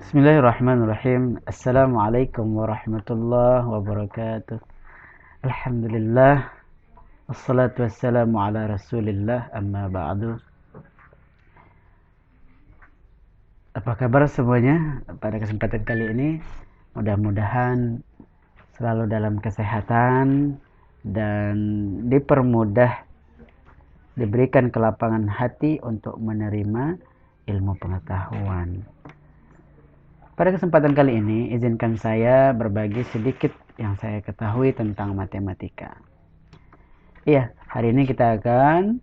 Bismillahirrahmanirrahim. Assalamualaikum warahmatullahi wabarakatuh. Alhamdulillah. Wassalatu wassalamu ala rasulillah, amma ba'du. Apa kabar semuanya pada kesempatan kali ini? Mudah-mudahan selalu dalam kesehatan dan dipermudah, diberikan kelapangan hati untuk menerima ilmu pengetahuan. Pada kesempatan kali ini, izinkan saya berbagi sedikit yang saya ketahui tentang matematika. Iya, hari ini kita akan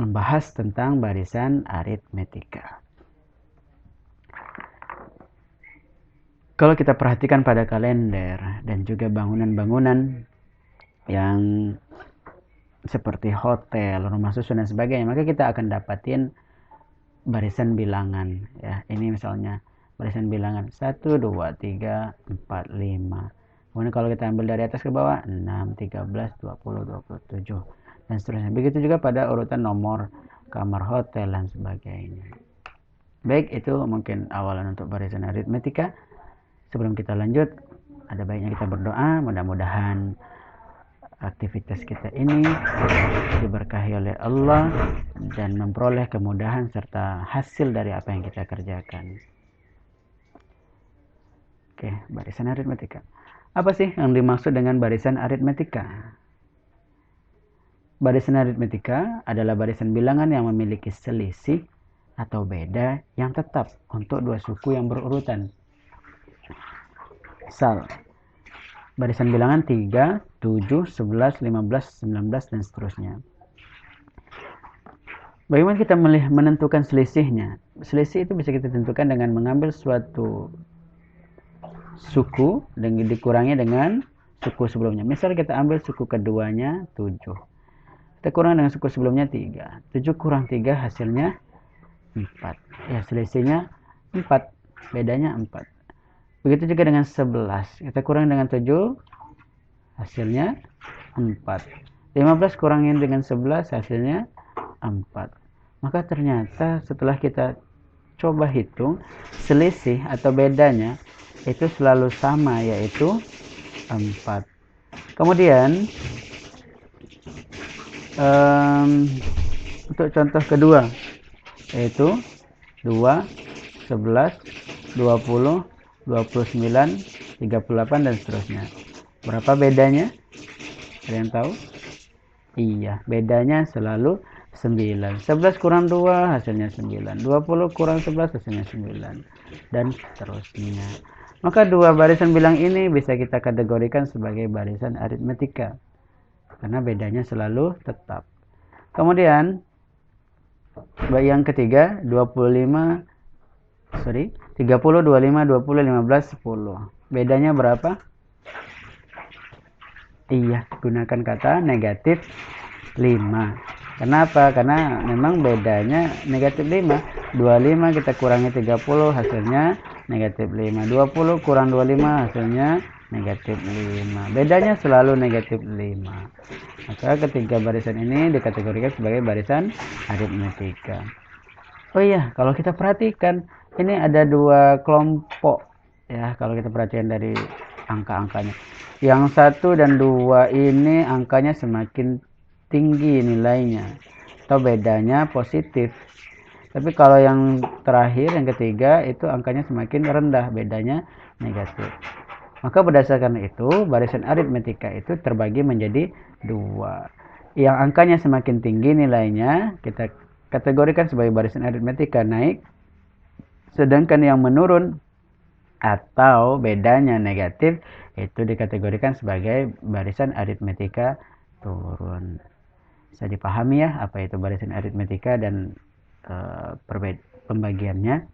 membahas tentang barisan aritmetika. Kalau kita perhatikan pada kalender dan juga bangunan-bangunan yang seperti hotel, rumah susun dan sebagainya, maka kita akan dapatin barisan bilangan ya. Ini misalnya barisan bilangan 1 2 3 4 5. Kemudian kalau kita ambil dari atas ke bawah 6 13 20 27 dan seterusnya. Begitu juga pada urutan nomor kamar hotel dan sebagainya. Baik, itu mungkin awalan untuk barisan aritmetika. Sebelum kita lanjut, ada baiknya kita berdoa, mudah-mudahan aktivitas kita ini diberkahi oleh Allah dan memperoleh kemudahan serta hasil dari apa yang kita kerjakan. Oke, barisan aritmetika. Apa sih yang dimaksud dengan barisan aritmetika? Barisan aritmetika adalah barisan bilangan yang memiliki selisih atau beda yang tetap untuk dua suku yang berurutan. Misal, barisan bilangan 3, 7, 11, 15, 19, dan seterusnya. Bagaimana kita menentukan selisihnya? Selisih itu bisa kita tentukan dengan mengambil suatu suku dan dikurangi dengan suku sebelumnya. Misal kita ambil suku keduanya 7. Kita kurang dengan suku sebelumnya 3. 7 kurang 3 hasilnya 4. Ya, selisihnya 4. Bedanya 4. Begitu juga dengan 11. Kita kurang dengan 7, hasilnya 4. 15 kurangin dengan 11, hasilnya 4. Maka ternyata setelah kita coba hitung, selisih atau bedanya itu selalu sama, yaitu 4. Kemudian untuk contoh kedua, yaitu 2, 11, 20, 29, 38 dan seterusnya. Berapa bedanya? Ada yang tahu? Iya, bedanya selalu 9. 11 kurang 2 hasilnya 9. 20 kurang 11 hasilnya 9. Dan seterusnya. Maka dua barisan bilang ini bisa kita kategorikan sebagai barisan aritmetika. Karena bedanya selalu tetap. Kemudian yang ketiga 30, 25, 20, 15, 10. Bedanya berapa? Iya, gunakan kata negatif 5. Kenapa? Karena memang bedanya negatif 5. 25 kita kurangi 30 hasilnya negatif 5. 20 kurang 25 hasilnya negatif 5. Bedanya selalu negatif 5. Maka ketiga barisan ini dikategorikan sebagai barisan aritmetika. Oh iya, kalau kita perhatikan, ini ada dua kelompok ya, kalau kita perhatikan dari angka-angkanya. Yang 1 dan 2 ini angkanya semakin tinggi nilainya atau bedanya positif. Tapi kalau yang terakhir, yang ketiga, itu angkanya semakin rendah, bedanya negatif. Maka berdasarkan itu, barisan aritmetika itu terbagi menjadi 2. Yang angkanya semakin tinggi nilainya kita kategorikan sebagai barisan aritmetika naik, sedangkan yang menurun atau bedanya negatif itu dikategorikan sebagai barisan aritmetika turun. Bisa dipahami ya apa itu barisan aritmetika dan pembagiannya.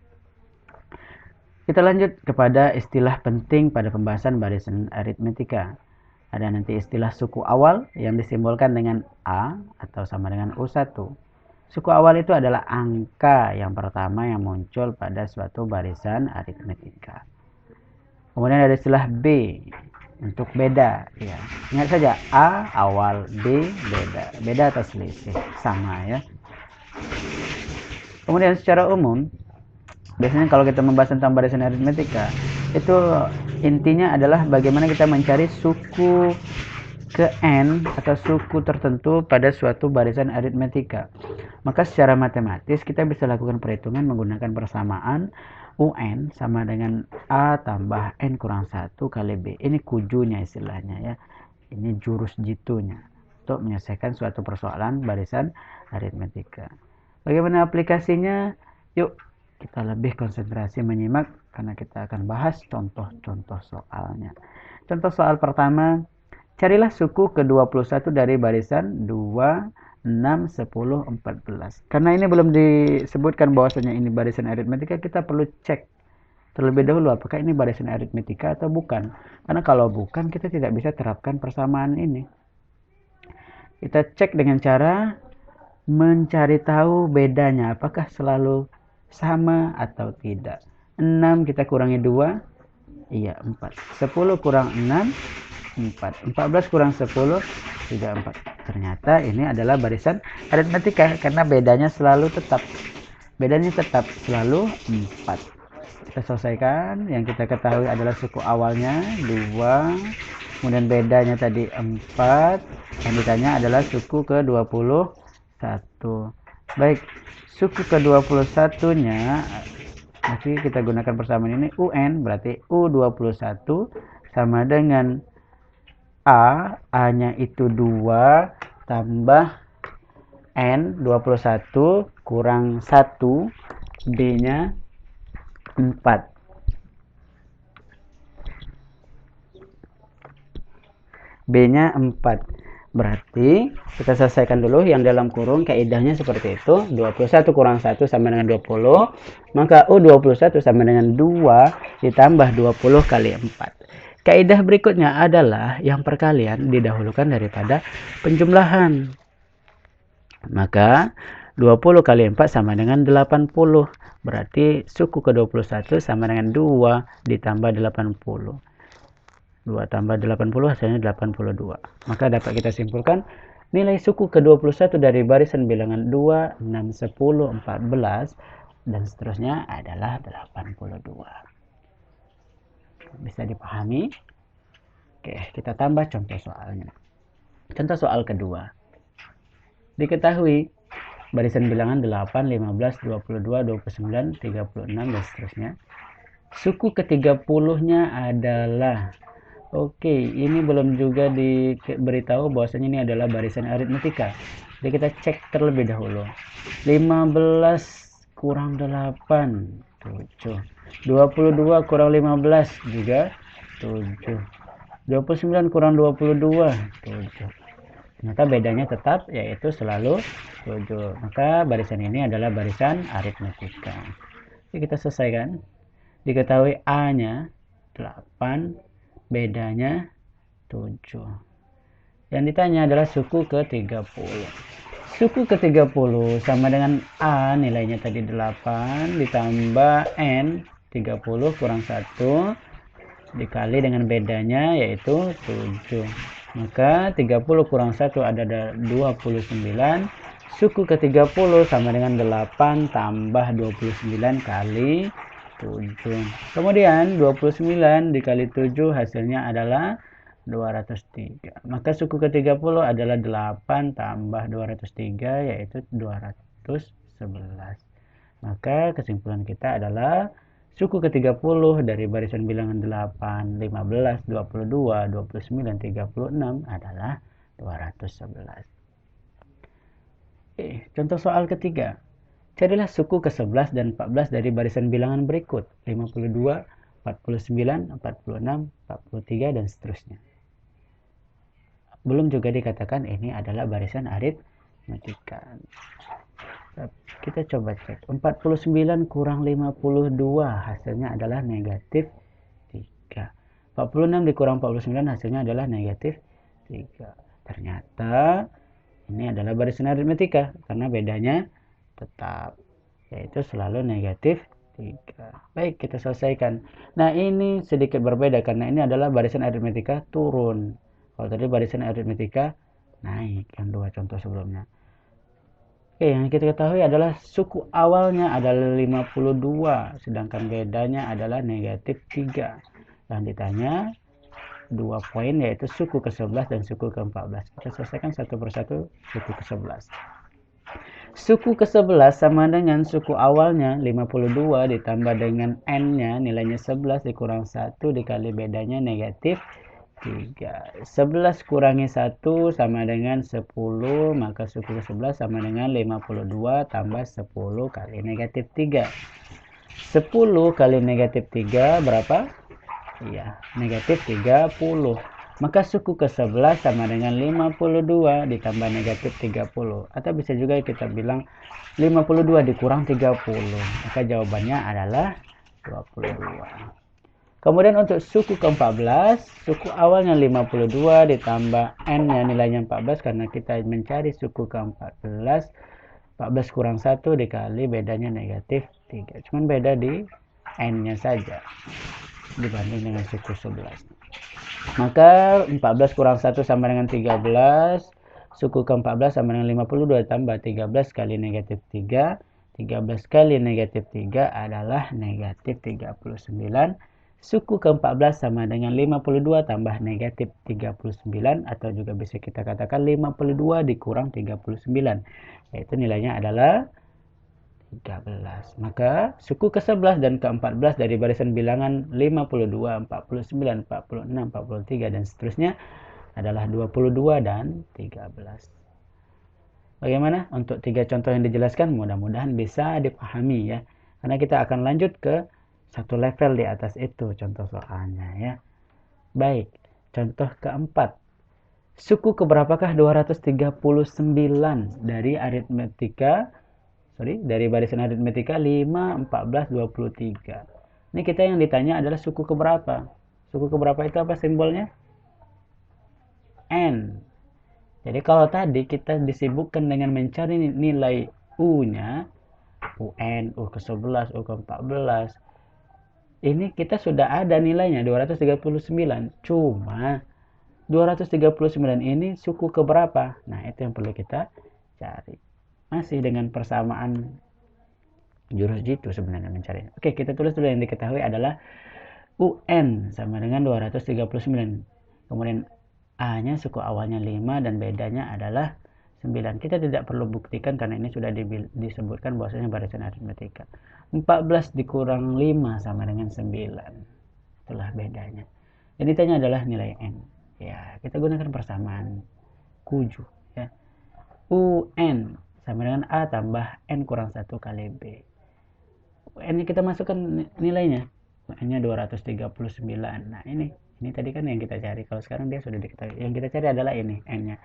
Kita lanjut kepada istilah penting pada pembahasan barisan aritmetika. Ada nanti istilah suku awal yang disimbolkan dengan A atau sama dengan U1. Suku awal itu adalah angka yang pertama yang muncul pada suatu barisan aritmetika. Kemudian ada istilah B untuk beda. Ya. Ingat saja, A awal, B beda. Beda atau selisih, sama ya. Kemudian secara umum Biasanya kalau kita membahas tentang barisan aritmetika, itu intinya adalah bagaimana kita mencari suku ke n atau suku tertentu pada suatu barisan aritmetika. Maka secara matematis kita bisa lakukan perhitungan menggunakan persamaan UN sama dengan A tambah N kurang 1 kali B. Ini kujunya istilahnya ya. Ini jurus jitunya untuk menyelesaikan suatu persoalan barisan aritmetika. Bagaimana aplikasinya? Yuk kita lebih konsentrasi menyimak karena kita akan bahas contoh-contoh soalnya. Contoh soal pertama, carilah suku ke-21 dari barisan 2, 6, 10, 14. Karena ini belum disebutkan bahwasanya ini barisan aritmetika, kita perlu cek terlebih dahulu apakah ini barisan aritmetika atau bukan. Karena kalau bukan, kita tidak bisa terapkan persamaan ini. Kita cek dengan cara mencari tahu bedanya, apakah selalu sama atau tidak. 6 kita kurangi 2, iya 4. 10 kurang 6, 4. 14 kurang 10, 34. Ternyata ini adalah barisan aritmetika karena bedanya selalu tetap. Bedanya tetap selalu 4. Kita selesaikan. Yang kita ketahui adalah suku awalnya 2, kemudian bedanya tadi 4. Yang ditanya adalah suku ke-21. Baik, suku ke-21-nya nanti kita gunakan persamaan ini UN, berarti U21 sama dengan A-nya itu 2 tambah N 21 kurang 1, B-nya 4. B-nya 4. Berarti kita selesaikan dulu yang dalam kurung, kaidahnya seperti itu. 21 kurang 1 sama dengan 20. Maka U21 sama dengan 2 ditambah 20 kali 4. Kaidah berikutnya adalah yang perkalian didahulukan daripada penjumlahan. Maka 20 kali 4 sama dengan 80. Berarti suku ke-21 sama dengan 2 ditambah 80. 2 tambah 80 hasilnya 82. Maka dapat kita simpulkan nilai suku ke-21 dari barisan bilangan 2, 6, 10, 14 dan seterusnya adalah 82. Bisa dipahami? Oke, kita tambah contoh soalnya. Contoh soal kedua. Diketahui barisan bilangan 8, 15, 22, 29, 36 dan seterusnya. Suku ke-30-nya adalah, oke, ini belum juga diberitahu bahwasanya ini adalah barisan aritmetika. Jadi kita cek terlebih dahulu. 15 kurang 8, 7. 22 kurang 15 juga 7. 29 kurang 22, 7. Ternyata bedanya tetap yaitu selalu 7. Maka barisan ini adalah barisan aritmetika. Jadi kita selesaikan. Diketahui A-nya 8, bedanya 7. Yang ditanya adalah suku ke-30. Suku ke-30 sama dengan A, nilainya tadi 8 ditambah N 30 kurang 1 dikali dengan bedanya yaitu 7. Maka 30 kurang 1 ada 29. Suku ke-30 sama dengan 8 tambah 29 kali 7. Kemudian 29 dikali 7 hasilnya adalah 203. Maka suku ke-30 adalah 8 tambah 203 yaitu 211. Maka kesimpulan kita adalah suku ke-30 dari barisan bilangan 8, 15, 22, 29, 36 adalah 211. Contoh soal ketiga. Carilah suku ke-11 dan 14 dari barisan bilangan berikut. 52, 49, 46, 43, dan seterusnya. Belum juga dikatakan ini adalah barisan aritmetika. Kita coba cek. 49 kurang 52 hasilnya adalah negatif 3. 46 dikurang 49 hasilnya adalah negatif 3. Ternyata ini adalah barisan aritmetika karena bedanya tetap, yaitu selalu negatif 3. Baik, kita selesaikan. Nah, ini sedikit berbeda karena ini adalah barisan aritmetika turun. Kalau tadi barisan aritmetika naik, yang dua contoh sebelumnya. Oke, yang kita ketahui adalah suku awalnya adalah 52, sedangkan bedanya adalah negatif 3. Yang ditanya 2 poin yaitu suku ke-11 dan suku ke-14. Kita selesaikan satu persatu suku ke-11. Suku ke-11 sama dengan suku awalnya 52 ditambah dengan n-nya nilainya 11 dikurang 1 dikali bedanya negatif 3. 11 kurangi 1 sama dengan 10, maka suku ke-11 sama dengan 52 tambah 10 kali negatif 3. 10 kali negatif 3 berapa? Iya, negatif 30. Maka suku ke-11 sama dengan 52 ditambah negatif 30. Atau bisa juga kita bilang 52 dikurang 30. Maka jawabannya adalah 22. Kemudian untuk suku ke-14, suku awalnya 52 ditambah n-nya nilainya 14 karena kita mencari suku ke-14. 14 kurang 1 dikali bedanya negatif 3. Cuman beda di n-nya saja dibanding dengan suku 11. Maka 14 kurang 1 sama dengan 13. Suku ke-14 sama dengan 52 tambah 13 kali negatif 3. 13 kali negatif 3 adalah negatif 39. Suku ke-14 sama dengan 52 tambah negatif 39. Atau juga bisa kita katakan 52 dikurang 39. Yaitu nilainya adalah 13. Maka suku ke-11 dan ke-14 dari barisan bilangan 52, 49, 46, 43 dan seterusnya adalah 22 dan 13. Bagaimana untuk 3 contoh yang dijelaskan? Mudah-mudahan bisa dipahami ya. Karena kita akan lanjut ke satu level di atas itu contoh soalnya ya. Baik, contoh keempat. Suku keberapakah 239 dari aritmetika dari barisan aritmetika 5, 14, 23. Ini kita yang ditanya adalah suku keberapa. Suku keberapa itu apa simbolnya? N. Jadi kalau tadi kita disibukkan dengan mencari nilai U-nya, UN, U ke-11, U ke-14. Ini kita sudah ada nilainya 239. Cuma 239 ini suku keberapa? Nah, itu yang perlu kita cari. Masih dengan persamaan jurus jitu sebenarnya mencari. Oke, kita tulis dulu yang diketahui adalah UN sama dengan 239. Kemudian A-nya suku awalnya 5 dan bedanya adalah 9. Kita tidak perlu buktikan karena ini sudah disebutkan bahwasanya barisan aritmetika. 14 dikurang 5 sama dengan 9. Itulah bedanya. Yang ditanya adalah nilai N. Ya, kita gunakan persamaan 7 ya. UN sama dengan A tambah N kurang 1 kali B. N kita masukkan nilainya. N-nya 239. Nah, ini tadi kan yang kita cari. Kalau sekarang dia sudah diketahui. Yang kita cari adalah ini, N-nya.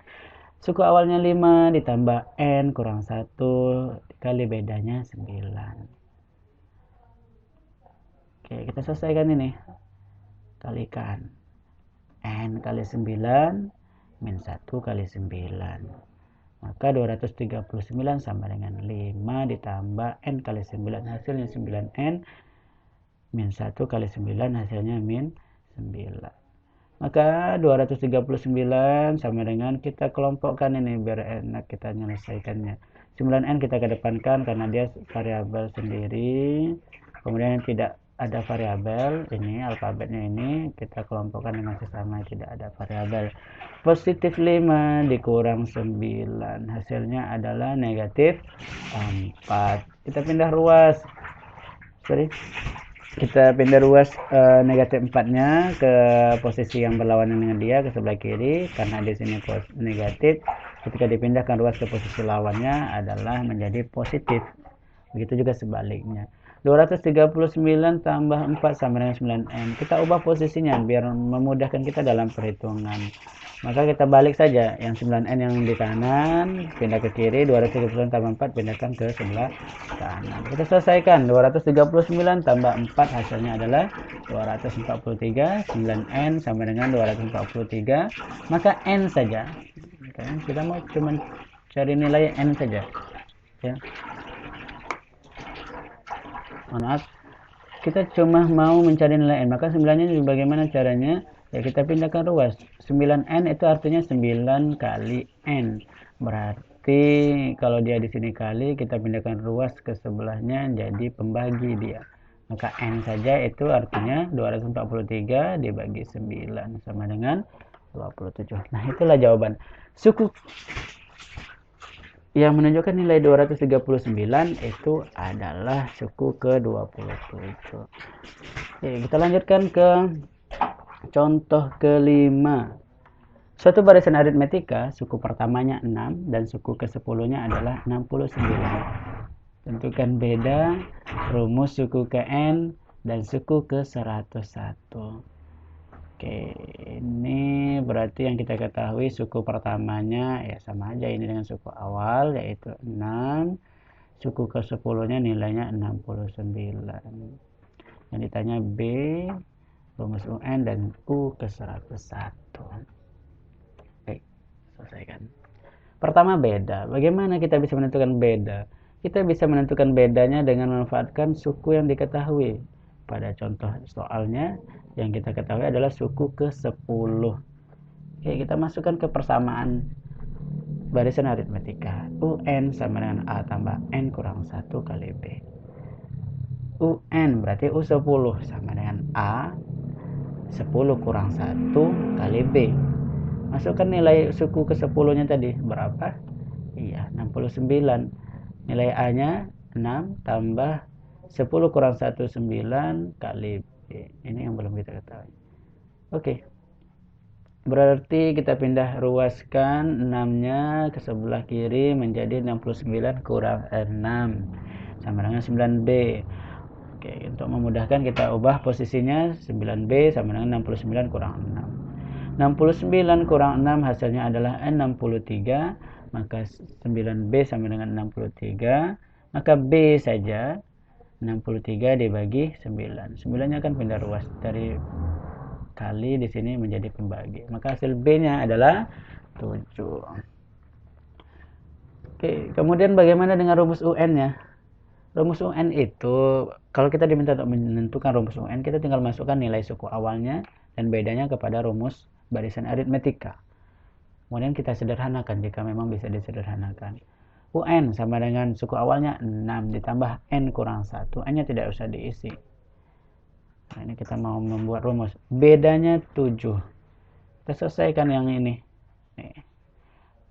Suku awalnya 5 ditambah N kurang 1 dikali bedanya 9. Oke, kita selesaikan ini. Kalikan. N kali 9 min 1 kali 9. Maka 239 sama dengan 5 ditambah N kali 9 hasilnya 9N min 1 kali 9 hasilnya min 9. Maka 239 sama dengan kita kelompokkan ini biar enak kita menyelesaikannya. 9N kita kedepankan karena dia variabel sendiri. Kemudian tidak ada variabel ini alfabetnya ini kita kelompokkan dengan sesama tidak ada variabel. Positif 5 dikurang 9 hasilnya adalah negatif 4. Kita pindah ruas. Kita pindah ruas negatif 4-nya ke posisi yang berlawanan dengan dia ke sebelah kiri karena di sini negatif. Ketika dipindahkan ruas ke posisi lawannya adalah menjadi positif. Begitu juga sebaliknya. 239 tambah 4 sama dengan 9N. Kita ubah posisinya biar memudahkan kita dalam perhitungan. Maka kita balik saja. Yang 9N yang di kanan pindah ke kiri. 239 tambah 4 pindahkan ke sebelah kanan. Kita selesaikan. 239 tambah 4 hasilnya adalah 243. 9N sama dengan 243. Maka N saja. Kita mau cuma cari nilai N saja. Ya. Maaf, kita cuma mau mencari nilai N. Maka 9-nya bagaimana caranya? Ya kita pindahkan ruas. 9N itu artinya 9 kali N. Berarti berarti kalau dia di sini kali, kita pindahkan ruas ke sebelahnya jadi pembagi dia. Maka N saja itu artinya 243 dibagi 9 sama dengan 27. Nah, itulah jawaban. Suku yang menunjukkan nilai 239 itu adalah suku ke-27. Oke, kita lanjutkan ke contoh kelima. Suatu barisan aritmetika, suku pertamanya 6 dan suku ke-10-nya adalah 69. Tentukan beda rumus suku ke N dan suku ke-101. Oke, ini berarti yang kita ketahui suku pertamanya ya sama aja ini dengan suku awal yaitu 6. Suku ke-10-nya nilainya 69. Yang ditanya B, rumus UN dan U ke-101. Oke, selesaikan. Pertama beda. Bagaimana kita bisa menentukan beda? Kita bisa menentukan bedanya dengan memanfaatkan suku yang diketahui. Pada contoh soalnya yang kita ketahui adalah suku ke-10. Oke, kita masukkan ke persamaan barisan aritmetika. UN sama dengan A tambah N kurang 1 kali B. UN berarti U10 sama dengan A 10 kurang 1 kali B. Masukkan nilai suku ke-10-nya tadi berapa? Iya, 69. Nilai A-nya 6 tambah 10 kurang 1, 9 kali B. Ini yang belum kita ketahui. Oke. Berarti kita pindah ruaskan 6-nya ke sebelah kiri menjadi 69 kurang 6. Sama dengan 9B. Oke, untuk memudahkan kita ubah posisinya 9B sama dengan 69 kurang 6. 69 kurang 6 hasilnya adalah 63. Maka 9B sama dengan 63. Maka B saja 63 dibagi 9. 9-nya akan pindah ruas dari kali di sini menjadi pembagi. Maka hasil B-nya adalah 7. Oke, kemudian bagaimana dengan rumus UN-nya? Rumus UN itu kalau kita diminta untuk menentukan rumus UN, kita tinggal masukkan nilai suku awalnya dan bedanya kepada rumus barisan aritmetika. Kemudian kita sederhanakan jika memang bisa disederhanakan. UN sama dengan suku awalnya 6 ditambah N kurang 1. N-nya tidak usah diisi. Nah, ini kita mau membuat rumus. Bedanya 7. Kita selesaikan yang ini. Nih.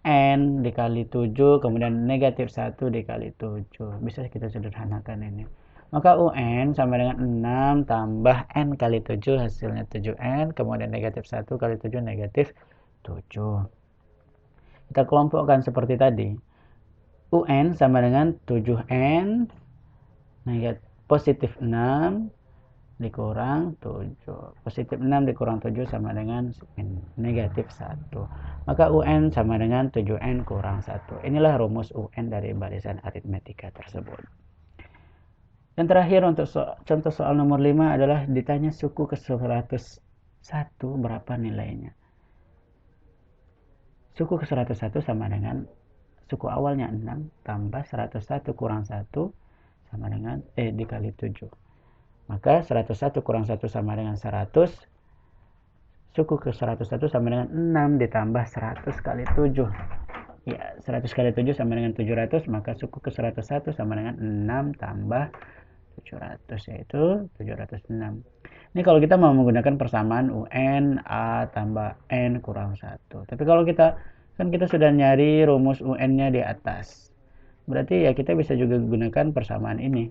N dikali 7, kemudian negatif 1 dikali 7. Bisa kita sederhanakan ini. Maka UN sama dengan 6 tambah N kali 7, hasilnya 7N. Kemudian negatif 1 kali 7, negatif 7. Kita kelompokkan seperti tadi. UN sama dengan 7N negatif positif 6 dikurang 7. Positif 6 dikurang 7 sama dengan negatif 1. Maka UN sama dengan 7N kurang 1. Inilah rumus UN dari barisan aritmetika tersebut. Dan terakhir untuk contoh soal nomor 5 adalah ditanya suku ke-101 berapa nilainya. Suku ke-101 sama dengan suku awalnya 6 tambah 101 kurang 1 sama dengan dikali 7. Maka 101 kurang 1 sama dengan 100. Suku ke-101 sama dengan 6 ditambah 100 kali 7. Ya, 100 kali 7 sama dengan 700. Maka suku ke-101 sama dengan 6 tambah 700 yaitu 706. Ini kalau kita mau menggunakan persamaan UN A tambah N kurang 1. Tapi kalau kita sudah nyari rumus UN-nya di atas. Berarti ya kita bisa juga gunakan persamaan ini.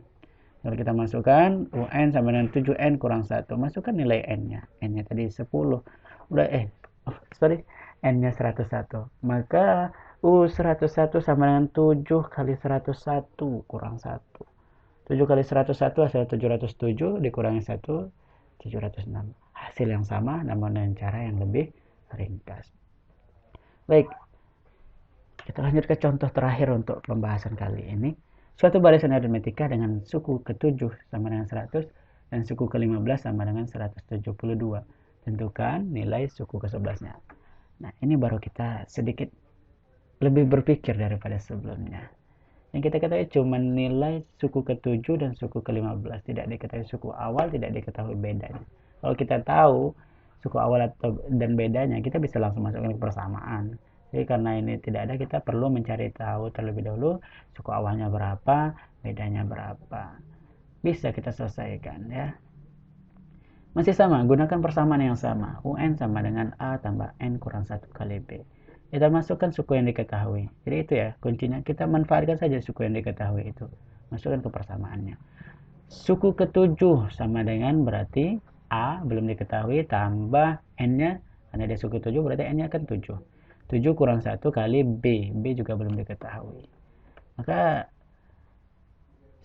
Kalau kita masukkan UN sama dengan 7N kurang 1. Masukkan nilai N-nya. N-nya tadi 10. Udah N-nya 101. Maka U101 sama dengan 7 kali 101 kurang 1. 7 kali 101 hasil 707 dikurangi 1, 706. Hasil yang sama namun dengan cara yang lebih ringkas. Baik, kita lanjut ke contoh terakhir untuk pembahasan kali ini. Suatu barisan aritmetika dengan suku ke-7 sama dengan 100 dan suku ke-15 sama dengan 172. Tentukan nilai suku ke-11-nya. Nah, ini baru kita sedikit lebih berpikir daripada sebelumnya. Yang kita ketahui cuma nilai suku ke-7 dan suku ke-15. Tidak diketahui suku awal, tidak diketahui bedanya. Kalau kita tahu suku awal dan bedanya, kita bisa langsung masukkan ke persamaan. Jadi karena ini tidak ada, kita perlu mencari tahu terlebih dahulu suku awalnya berapa, bedanya berapa. Bisa kita selesaikan ya. Masih sama, gunakan persamaan yang sama. UN sama dengan A tambah N kurang 1 kali B. Kita masukkan suku yang diketahui. Jadi itu ya, kuncinya kita manfaatkan saja suku yang diketahui itu. Masukkan ke persamaannya. Suku ke-7 sama dengan berarti A belum diketahui tambah N-nya. Karena dia suku 7 berarti N-nya kan 7. 7 kurang 1 kali B. B juga belum diketahui. Maka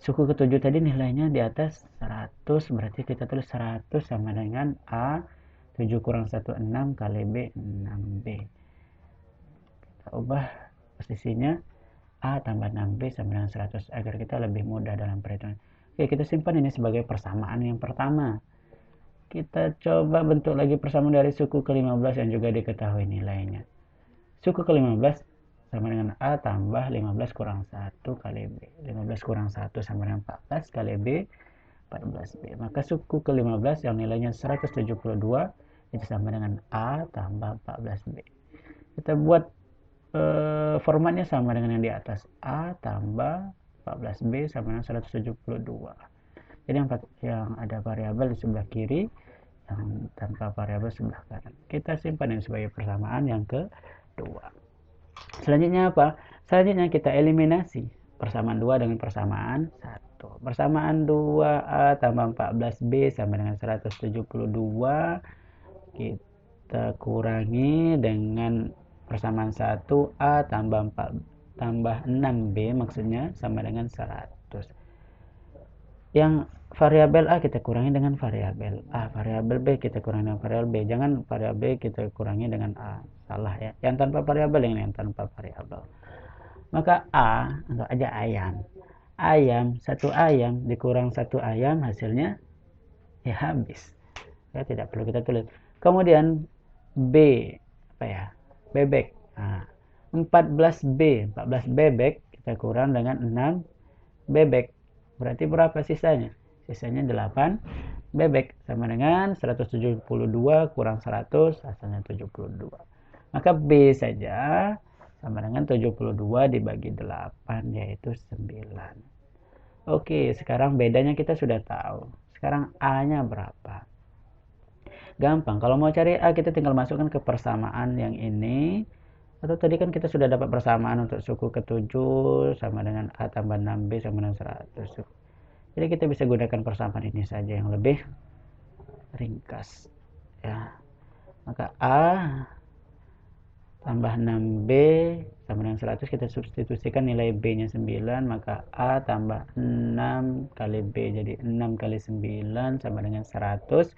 suku ke-7 tadi nilainya di atas 100, berarti kita tulis 100 sama dengan A 7 kurang 1 6 kali B 6B. Kita ubah posisinya A tambah 6B sama dengan 100 agar kita lebih mudah dalam perhitungan. Oke, kita simpan ini sebagai persamaan yang pertama. Kita coba bentuk lagi persamaan dari suku ke-15 yang juga diketahui nilainya. Suku ke-15 sama dengan A tambah 15 kurang 1 kali B. 15 kurang 1 sama dengan 14 kali B, 14B. Maka suku ke-15 yang nilainya 172 itu sama dengan A tambah 14B. Kita buat formatnya sama dengan yang di atas. A tambah 14B sama dengan 172. Jadi yang ada variabel di sebelah kiri, yang tanpa variabel sebelah kanan. Kita simpan ini sebagai persamaan yang kedua. Selanjutnya apa? Selanjutnya kita eliminasi persamaan 2 dengan persamaan 1. Persamaan 2A tambah 14B sama dengan 172. Kita kurangi dengan persamaan 1A tambah 6B maksudnya sama dengan 100. Yang variabel A kita kurangi dengan variabel A, variabel B kita kurangi dengan variabel B. Jangan variabel B kita kurangi dengan A, salah ya. Yang tanpa variabel yang tanpa variabel. Maka A, anggap aja ayam. Satu ayam dikurang satu ayam hasilnya ya habis. Ya tidak perlu kita tulis. Kemudian B, apa ya? Bebek. Nah, 14 bebek kita kurang dengan 6 bebek. Berarti berapa sisanya? Sisanya 8 bebek sama dengan 172 kurang 100 hasilnya 72. Maka B saja sama dengan 72 dibagi 8 yaitu 9. Oke, sekarang bedanya kita sudah tahu. Sekarang A-nya berapa? Gampang, kalau mau cari A kita tinggal masukkan ke persamaan yang ini. Atau tadi kan kita sudah dapat persamaan untuk suku ke-7 sama dengan A tambah 6B sama dengan 100. Jadi kita bisa gunakan persamaan ini saja yang lebih ringkas. Ya. Maka A tambah 6B sama dengan 100, kita substitusikan nilai B-nya 9, maka A tambah 6 kali B jadi 6 kali 9 sama dengan 100.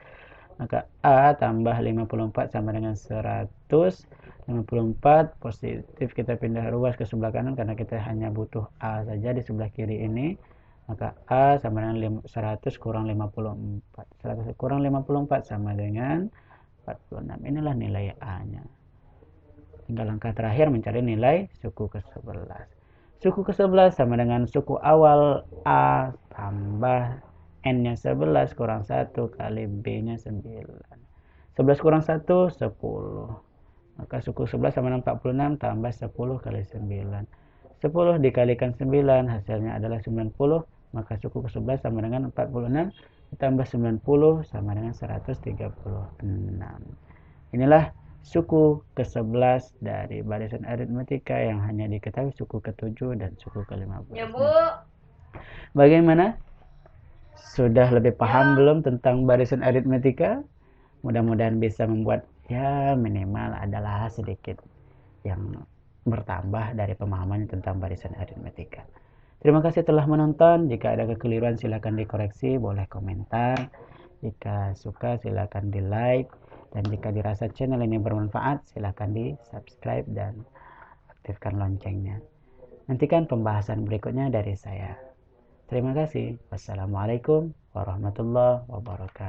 Maka A tambah 54 sama dengan 100. 54 positif kita pindah ruas ke sebelah kanan karena kita hanya butuh A saja di sebelah kiri ini. Maka A sama dengan 100 kurang 54. 100 kurang 54 sama dengan 46. Inilah nilai A-nya. Tinggal langkah terakhir mencari nilai suku ke-11. Suku ke-11 sama dengan suku awal A tambah N-nya 11 kurang 1 kali B-nya 9. 11 kurang 1, 10. Maka suku 11 sama dengan 46 tambah 10 kali 9. 10 dikalikan 9 hasilnya adalah 90. Maka suku ke-11 sama dengan 46 ditambah 90 sama dengan 136. Inilah suku ke-11 dari barisan aritmetika yang hanya diketahui suku ke-7 dan suku ke-15. Ya, Bu. Bagaimana? Sudah lebih paham belum tentang barisan aritmetika? Mudah-mudahan bisa membuat ya minimal adalah sedikit yang bertambah dari pemahaman tentang barisan aritmetika. Terima kasih telah menonton. Jika ada kekeliruan silakan dikoreksi, boleh komentar. Jika suka silakan di like, dan jika dirasa channel ini bermanfaat silakan di subscribe dan aktifkan loncengnya. Nantikan pembahasan berikutnya dari saya. Terima kasih. Wassalamualaikum warahmatullahi wabarakatuh.